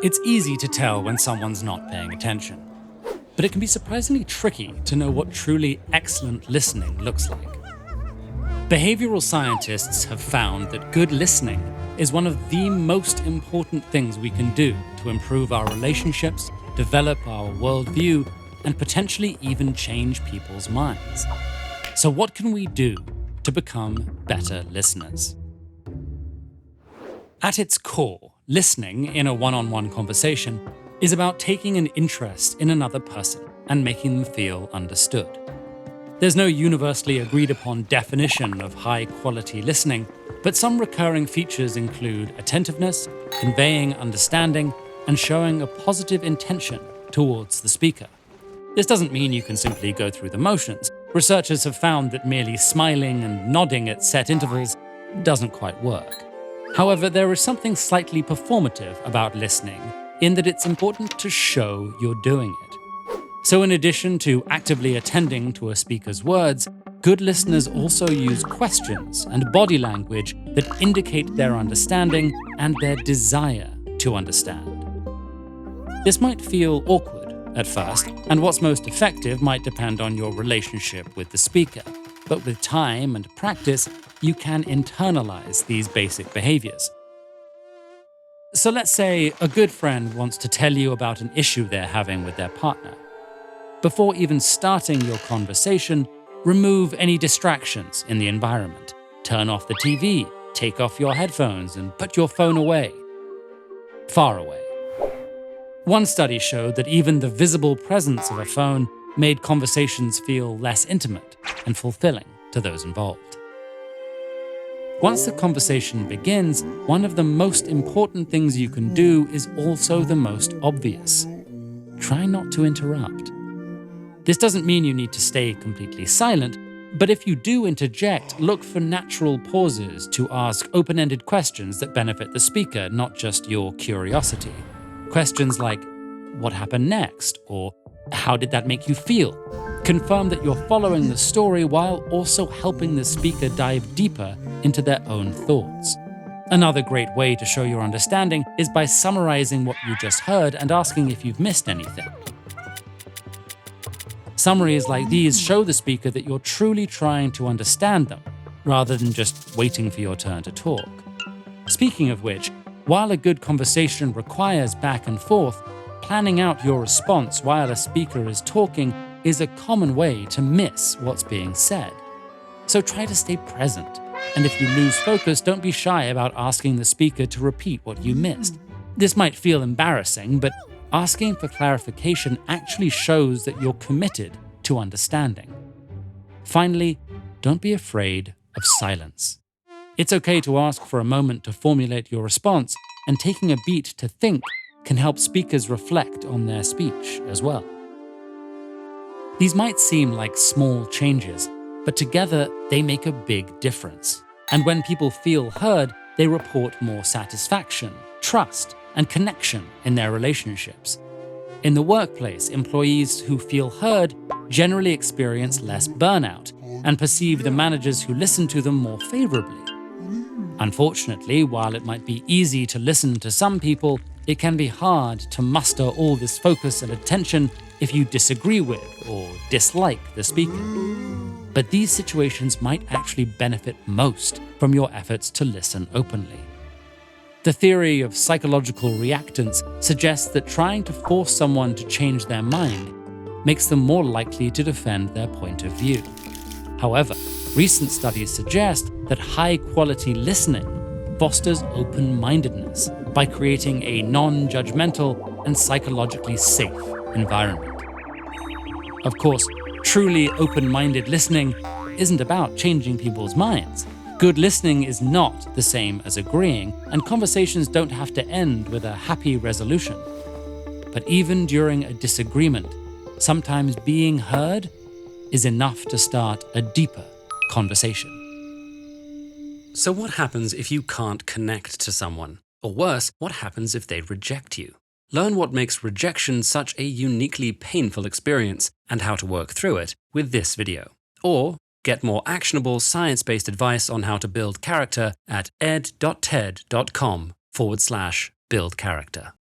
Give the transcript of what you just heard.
It's easy to tell when someone's not paying attention, but it can be surprisingly tricky to know what truly excellent listening looks like. Behavioral scientists have found that good listening is one of the most important things we can do to improve our relationships, develop our worldview, and potentially even change people's minds. So what can we do to become better listeners? At its core, listening in a one-on-one conversation is about taking an interest in another person and making them feel understood. There's no universally agreed upon definition of high-quality listening, but some recurring features include attentiveness, conveying understanding, and showing a positive intention towards the speaker. This doesn't mean you can simply go through the motions. Researchers have found that merely smiling and nodding at set intervals doesn't quite work. However, there is something slightly performative about listening in that it's important to show you're doing it. So in addition to actively attending to a speaker's words, good listeners also use questions and body language that indicate their understanding and their desire to understand. This might feel awkward at first, and what's most effective might depend on your relationship with the speaker. But with time and practice, you can internalize these basic behaviors. So let's say a good friend wants to tell you about an issue they're having with their partner. Before even starting your conversation, remove any distractions in the environment. Turn off the TV, take off your headphones, and put your phone away. Far away. One study showed that even the visible presence of a phone made conversations feel less intimate and fulfilling to those involved. Once the conversation begins, one of the most important things you can do is also the most obvious. Try not to interrupt. This doesn't mean you need to stay completely silent, but if you do interject, look for natural pauses to ask open-ended questions that benefit the speaker, not just your curiosity. Questions like, "What happened next?" or "How did that make you feel?" Confirm that you're following the story while also helping the speaker dive deeper into their own thoughts. Another great way to show your understanding is by summarizing what you just heard and asking if you've missed anything. Summaries like these show the speaker that you're truly trying to understand them, rather than just waiting for your turn to talk. Speaking of which, while a good conversation requires back and forth, planning out your response while a speaker is talking is a common way to miss what's being said. So try to stay present, and if you lose focus, don't be shy about asking the speaker to repeat what you missed. This might feel embarrassing, but asking for clarification actually shows that you're committed to understanding. Finally, don't be afraid of silence. It's okay to ask for a moment to formulate your response, and taking a beat to think can help speakers reflect on their speech as well. These might seem like small changes, but together they make a big difference. And when people feel heard, they report more satisfaction, trust, and connection in their relationships. In the workplace, employees who feel heard generally experience less burnout and perceive the managers who listen to them more favorably. Unfortunately, while it might be easy to listen to some people, it can be hard to muster all this focus and attention if you disagree with or dislike the speaker. But these situations might actually benefit most from your efforts to listen openly. The theory of psychological reactance suggests that trying to force someone to change their mind makes them more likely to defend their point of view. However, recent studies suggest that high-quality listening fosters open-mindedness by creating a non-judgmental and psychologically safe environment. Of course, truly open-minded listening isn't about changing people's minds. Good listening is not the same as agreeing, and conversations don't have to end with a happy resolution. But even during a disagreement, sometimes being heard is enough to start a deeper conversation. So what happens if you can't connect to someone? Or worse, what happens if they reject you? Learn what makes rejection such a uniquely painful experience and how to work through it with this video. Or get more actionable science-based advice on how to build character at ed.ted.com/buildcharacter.